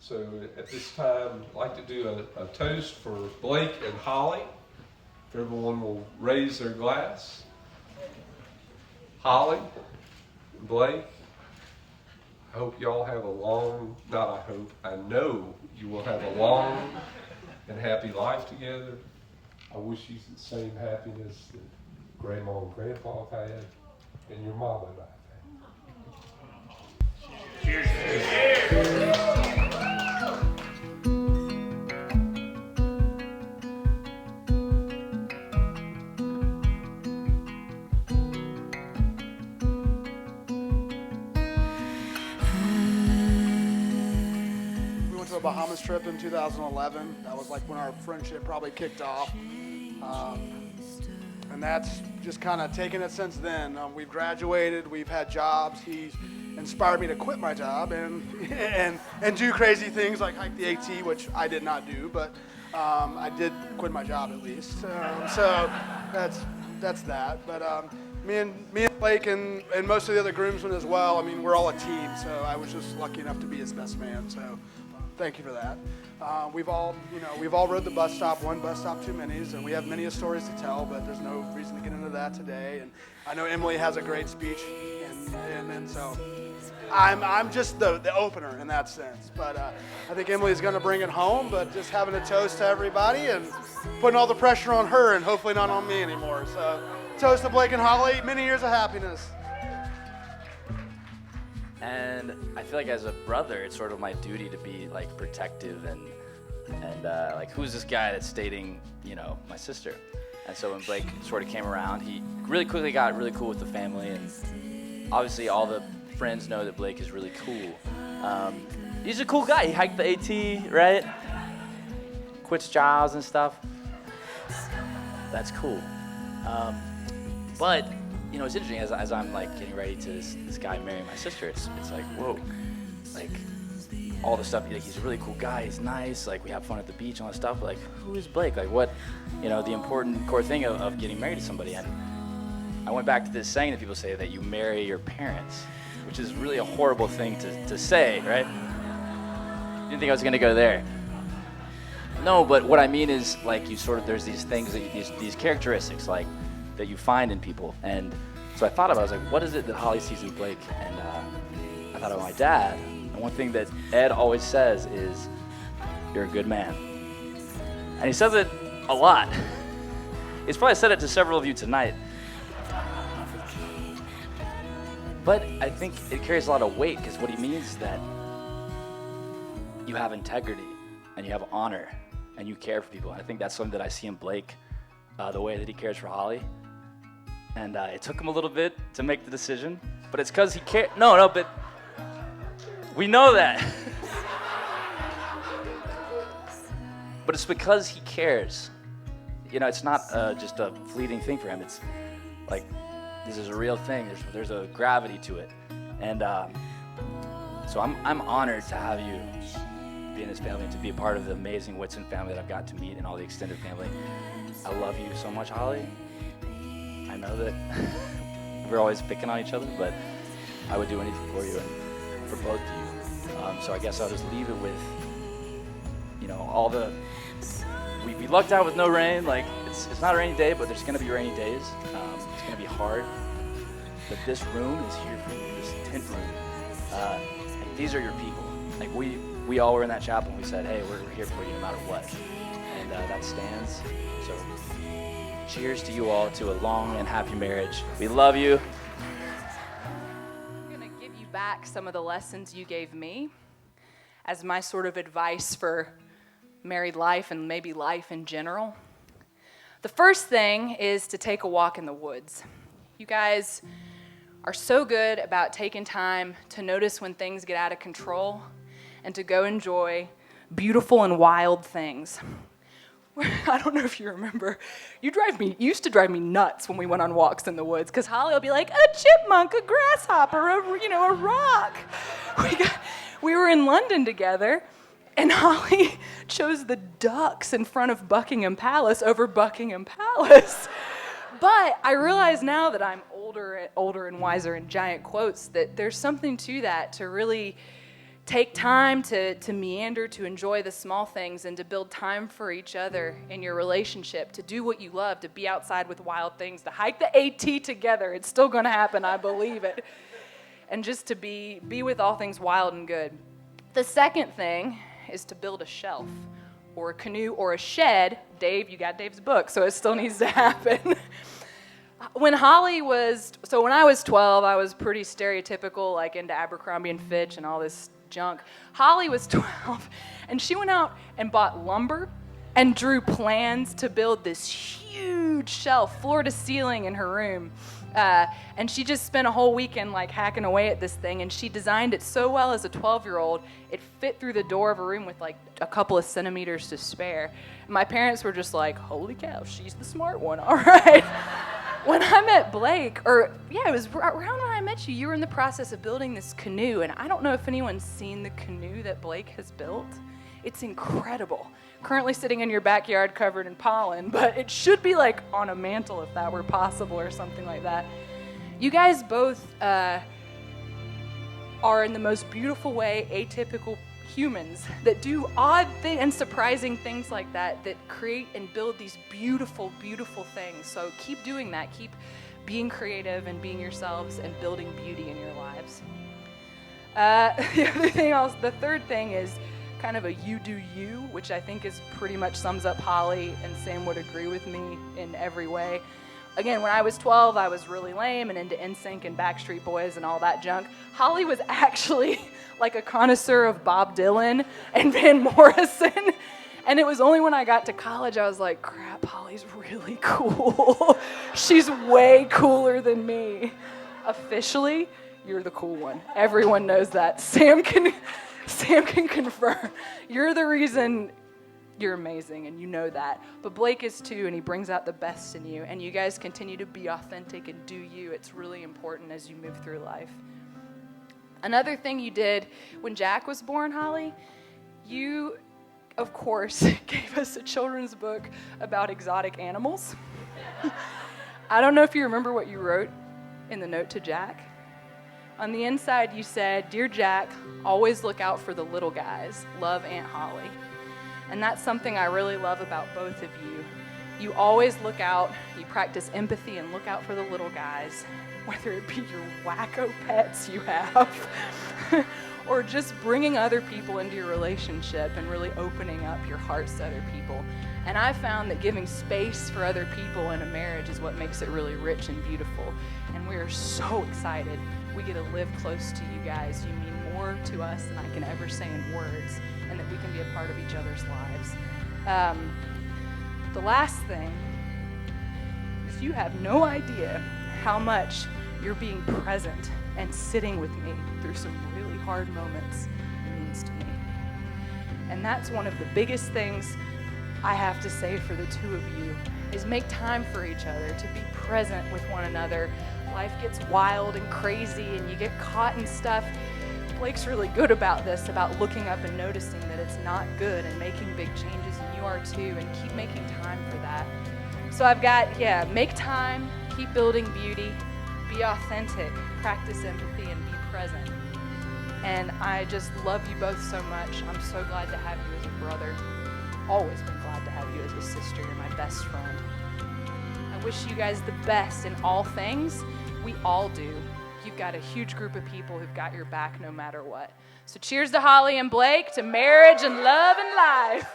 So at this time, I'd like to do a toast for Blake and Holly. If everyone will raise their glass. Holly, Blake, I hope y'all have I know you will have a long and happy life together. I wish you the same happiness that Grandma and Grandpa have had and your mom and I have. Cheers. Cheers. Bahamas trip in 2011. That was like when our friendship probably kicked off. And that's just kind of taken it since then. We've graduated, we've had jobs. He's inspired me to quit my job and do crazy things like hike the AT, which I did not do, but I did quit my job at least. So that's that. But me and Blake and most of the other groomsmen as well, I mean, we're all a team, so I was just lucky enough to be his best man. So thank you for that. We've all rode the bus stop, one bus stop too many, and we have many stories to tell, but there's no reason to get into that today. And I know Emily has a great speech, and so I'm just the opener in that sense. But I think Emily's going to bring it home, but just having a toast to everybody and putting all the pressure on her and hopefully not on me anymore. So toast to Blake and Holly, many years of happiness. And I feel like as a brother, it's sort of my duty to be like protective and like, who's this guy that's dating, my sister? And so when Blake sort of came around, he really quickly got really cool with the family, and obviously all the friends know that Blake is really cool. He's a cool guy. He hiked the AT, right? Quits jobs and stuff. That's cool. But it's interesting as I'm like getting ready to this guy marrying my sister. It's like, whoa, like all the stuff. Like, he's a really cool guy. He's nice. Like, we have fun at the beach and all that stuff. But like, who is Blake? Like, what? The important core thing of getting married to somebody. And I went back to this saying that people say that you marry your parents, which is really a horrible thing to say, right? Didn't think I was gonna go there. No, but what I mean is like there's these things these characteristics like that you find in people. And so I thought about it, I was like, what is it that Holly sees in Blake? And I thought about my dad. And one thing that Ed always says is, you're a good man. And he says it a lot. He's probably said it to several of you tonight. But I think it carries a lot of weight, because what he means is that you have integrity and you have honor and you care for people. And I think that's something that I see in Blake, the way that he cares for Holly. And it took him a little bit to make the decision, but it's because he cared. No, but we know that. But it's because he cares. It's not just a fleeting thing for him. It's like, this is a real thing. There's a gravity to it. And so I'm honored to have you be in this family, to be a part of the amazing Whitson family that I've got to meet and all the extended family. I love you so much, Holly. I know that we're always picking on each other, but I would do anything for you and for both of you. So I guess I'll just leave it with, all the, we lucked out with no rain. Like, it's not a rainy day, but there's gonna be rainy days. It's gonna be hard, but this room is here for you, this tent room. And these are your people. Like, we all were in that chapel and we said, hey, we're here for you no matter what. And that stands. So cheers to you all to a long and happy marriage. We love you. I'm going to give you back some of the lessons you gave me as my sort of advice for married life and maybe life in general. The first thing is to take a walk in the woods. You guys are so good about taking time to notice when things get out of control and to go enjoy beautiful and wild things. I don't know if you remember, you used to drive me nuts when we went on walks in the woods, because Holly will be like, a chipmunk, a grasshopper, a rock. We were in London together, and Holly chose the ducks in front of Buckingham Palace over Buckingham Palace. But I realize now that I'm older and wiser, in giant quotes, that there's something to that, to really take time to meander, to enjoy the small things, and to build time for each other in your relationship, to do what you love, to be outside with wild things, to hike the AT together. It's still going to happen, I believe it. And just to be with all things wild and good. The second thing is to build a shelf or a canoe or a shed. Dave, you got Dave's book, so it still needs to happen. When I was 12, I was pretty stereotypical, like into Abercrombie and Fitch and all this junk. Holly was 12, and she went out and bought lumber and drew plans to build this huge shelf, floor to ceiling, in her room. And she just spent a whole weekend like hacking away at this thing, and she designed it so well as a 12-year-old, it fit through the door of a room with like a couple of centimeters to spare. And my parents were just like, holy cow, she's the smart one, all right. When I met Blake, it was around when I met you, you were in the process of building this canoe, and I don't know if anyone's seen the canoe that Blake has built. It's incredible. Currently sitting in your backyard covered in pollen, but it should be like on a mantle if that were possible or something like that. You guys both are in the most beautiful way atypical humans that do odd and surprising things like that create and build these beautiful, beautiful things. So keep doing that. Keep being creative and being yourselves and building beauty in your lives. The third thing is kind of a you do you, which I think is pretty much sums up Holly, and Sam would agree with me in every way. Again, when I was 12, I was really lame and into NSYNC and Backstreet Boys and all that junk. Holly was actually like a connoisseur of Bob Dylan and Van Morrison. And it was only when I got to college I was like, crap, Holly's really cool. She's way cooler than me. Officially, you're the cool one. Everyone knows that. Sam can confirm. You're the reason you're amazing, and you know that. But Blake is too, and he brings out the best in you. And you guys continue to be authentic and do you. It's really important as you move through life. Another thing you did when Jack was born, Holly, you, of course, gave us a children's book about exotic animals. I don't know if you remember what you wrote in the note to Jack. On the inside, you said, "Dear Jack, always look out for the little guys. Love, Aunt Holly." And that's something I really love about both of you. You always look out, you practice empathy and look out for the little guys, whether it be your wacko pets you have, or just bringing other people into your relationship and really opening up your hearts to other people. And I found that giving space for other people in a marriage is what makes it really rich and beautiful. And we are so excited we get to live close to you guys. You mean more to us than I can ever say in words, and that we can be a part of each other's lives. The last thing is you have no idea how much you're being present and sitting with me through some really hard moments means to me. And that's one of the biggest things I have to say for the two of you, is make time for each other, to be present with one another. Life gets wild and crazy and you get caught in stuff. Blake's really good about this, about looking up and noticing that it's not good and making big changes, and you are too, and keep making time for that. So I've got, make time, keep building beauty, be authentic, practice empathy, and be present. And I just love you both so much. I'm so glad to have you as a brother. Always been glad to have you as a sister. You're my best friend. I wish you guys the best in all things. We all do. You've got a huge group of people who've got your back no matter what. So cheers to Holly and Blake, to marriage and love and life.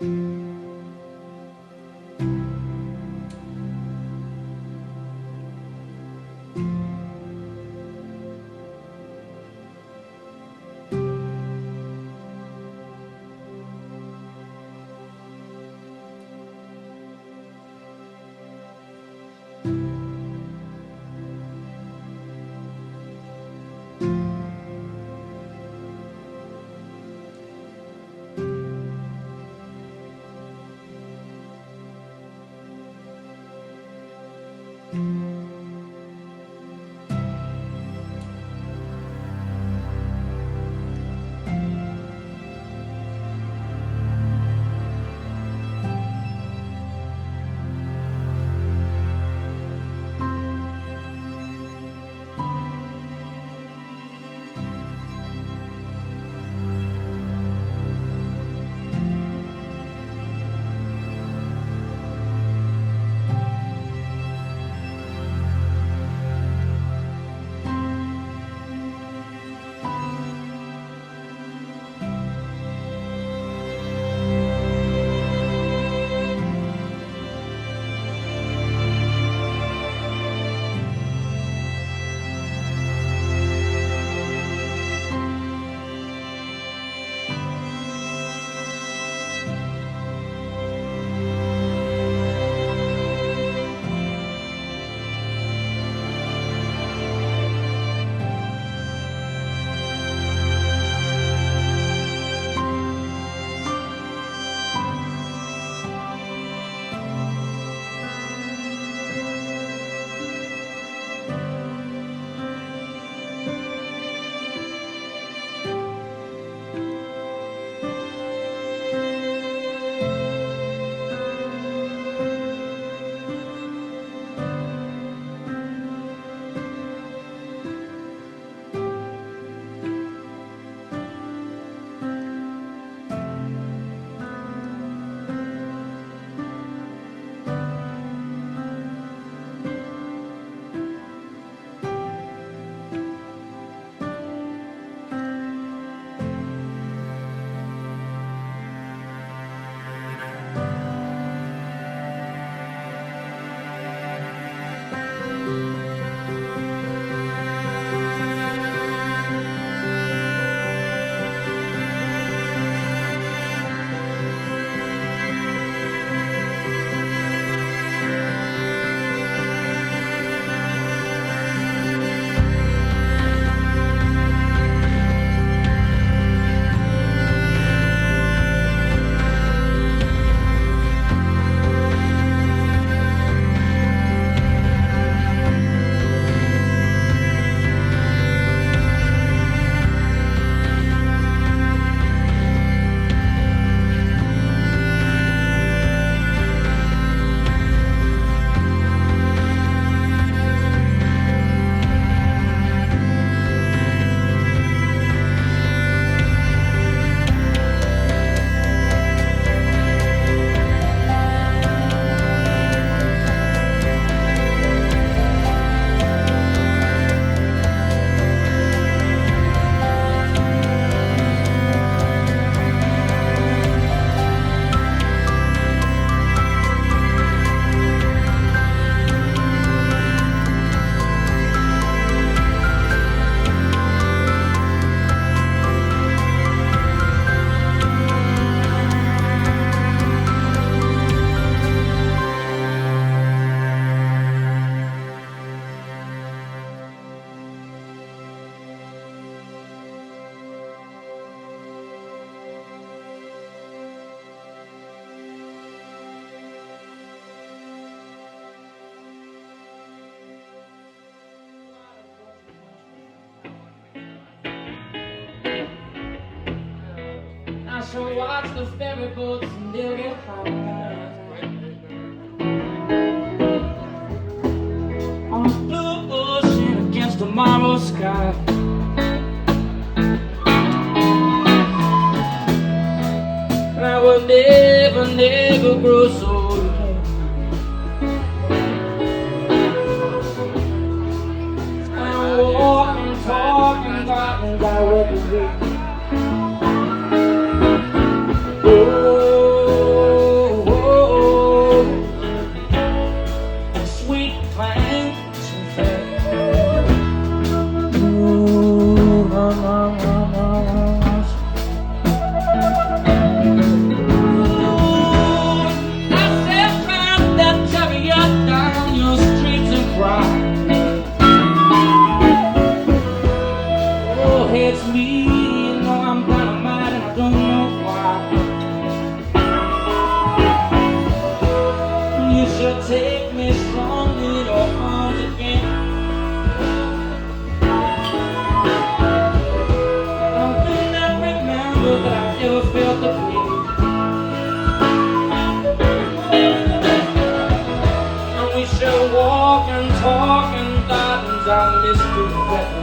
I shall watch the ferry boats and they'll get high on the blue ocean against tomorrow's sky. And I will never, never grow so young. I walk and talk and talk and die with you. Oh, clang too fast. Ooh, I said, drive that chariot down your streets and cry. Oh, it's me, you know I'm dynamite and I don't know why. You should take me strong in your arms again. Something that remember that I ever felt the pain. And we should walk and talk and dance. I miss you.